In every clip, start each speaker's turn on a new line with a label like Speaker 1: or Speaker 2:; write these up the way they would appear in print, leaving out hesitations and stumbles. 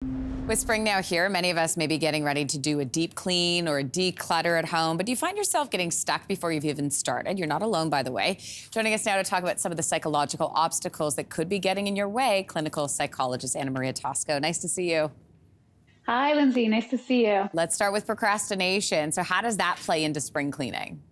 Speaker 1: With spring now here, many of us may be getting ready to do a deep clean or a declutter at home, but do you find yourself getting stuck before you've even started? You're not alone, by the way. Joining us now to talk about some of the psychological obstacles that could be getting in your way, clinical psychologist Anne-Marie Tosco. Nice to see you.
Speaker 2: Hi, Lindsey. Nice to see you.
Speaker 1: Let's start with procrastination. So how does that play into spring cleaning?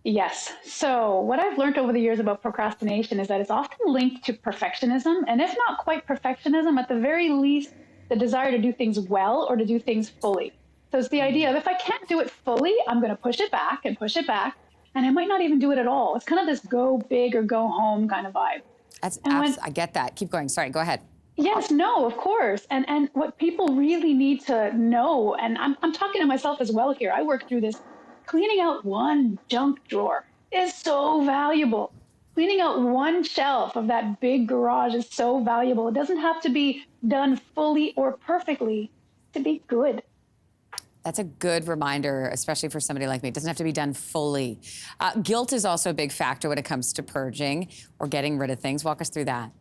Speaker 2: Yes. So what I've learned over the years about procrastination is that it's often linked to perfectionism, and if not quite perfectionism, at the very least, the desire to do things well or to do things fully. So it's the idea of if I can't do it fully, I'm going to push it back and push it back, and I might not even do it at all. It's kind of this go big or go home kind of vibe.
Speaker 1: I get that. Keep going. Sorry, go ahead.
Speaker 2: Yes, no, of course. And what people really need to know, and I'm talking to myself as well here, I work through this, cleaning out one junk drawer is so valuable. Cleaning out one shelf of that big garage is so valuable. It doesn't have to be done fully or perfectly to be good.
Speaker 1: That's a good reminder, especially for somebody like me. It doesn't have to be done fully. Guilt is also a big factor when it comes to purging or getting rid of things. Walk us through that.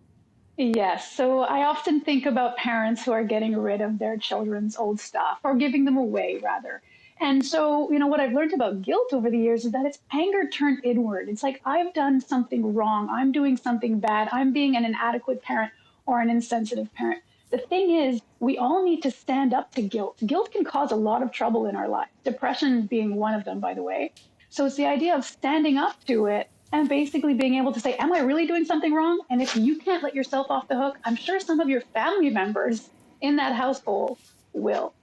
Speaker 2: Yes, so I often think about parents who are getting rid of their children's old stuff or giving them away, rather. And so, what I've learned about guilt over the years is that it's anger turned inward. It's like, I've done something wrong. I'm doing something bad. I'm being an inadequate parent or an insensitive parent. The thing is, we all need to stand up to guilt. Guilt can cause a lot of trouble in our lives, depression being one of them, by the way. So it's the idea of standing up to it and basically being able to say, am I really doing something wrong? And if you can't let yourself off the hook, I'm sure some of your family members in that household will.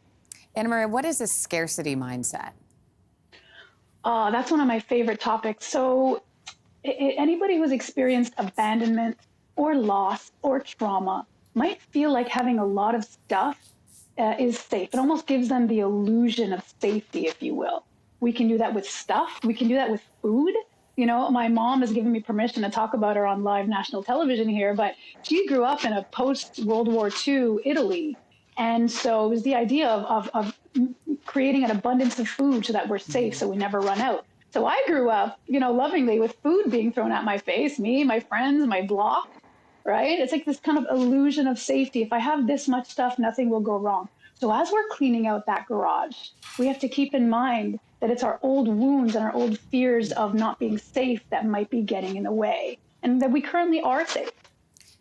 Speaker 1: Anne-Marie, what is a scarcity mindset?
Speaker 2: That's one of my favorite topics. So anybody who's experienced abandonment or loss or trauma might feel like having a lot of stuff is safe. It almost gives them the illusion of safety, if you will. We can do that with stuff. We can do that with food. My mom has given me permission to talk about her on live national television here, but she grew up in a post-World War II Italy. And so it was the idea of creating an abundance of food so that we're safe, so we never run out. So I grew up, lovingly with food being thrown at my face, me, my friends, my block, right? It's like this kind of illusion of safety. If I have this much stuff, nothing will go wrong. So as we're cleaning out that garage, we have to keep in mind that it's our old wounds and our old fears of not being safe that might be getting in the way, and that we currently are safe.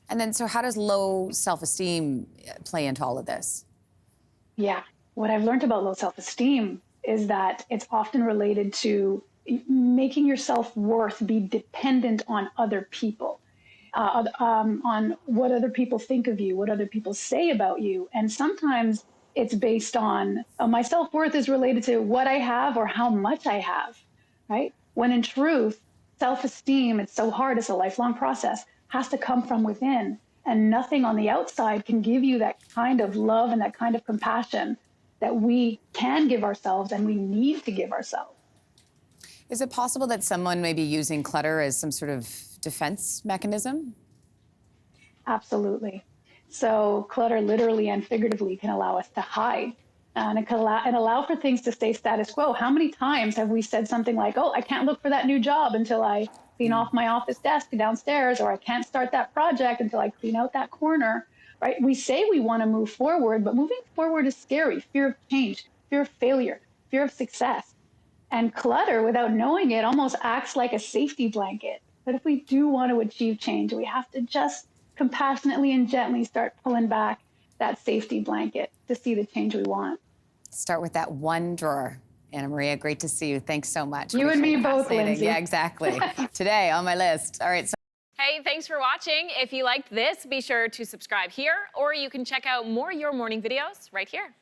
Speaker 1: And then, so how does low self-esteem play into all of this?
Speaker 2: Yeah, what I've learned about low self-esteem is that it's often related to making your self-worth be dependent on other people, on what other people think of you, what other people say about you. And sometimes it's based on my self-worth is related to what I have or how much I have, right? When in truth, self-esteem, it's so hard, it's a lifelong process, has to come from within. And nothing on the outside can give you that kind of love and that kind of compassion that we can give ourselves and we need to give ourselves.
Speaker 1: Is it possible that someone may be using clutter as some sort of defense mechanism?
Speaker 2: Absolutely. So clutter literally and figuratively can allow us to hide, and it can allow for things to stay status quo. How many times have we said something like, oh, I can't look for that new job until I clean off my office desk downstairs, or I can't start that project until I clean out that corner, right? We say we want to move forward, but moving forward is scary. Fear of change, fear of failure, fear of success. And clutter, without knowing it, almost acts like a safety blanket. But if we do want to achieve change, we have to just compassionately and gently start pulling back that safety blanket to see the change we want.
Speaker 1: Start with that one drawer. Anna-Maria, great to see you. Thanks so much.
Speaker 2: You and me both, Lindsey.
Speaker 1: Yeah, exactly. Today on my list. All right.
Speaker 3: Hey, thanks for watching. If you liked this, be sure to subscribe here, or you can check out more Your Morning videos right here.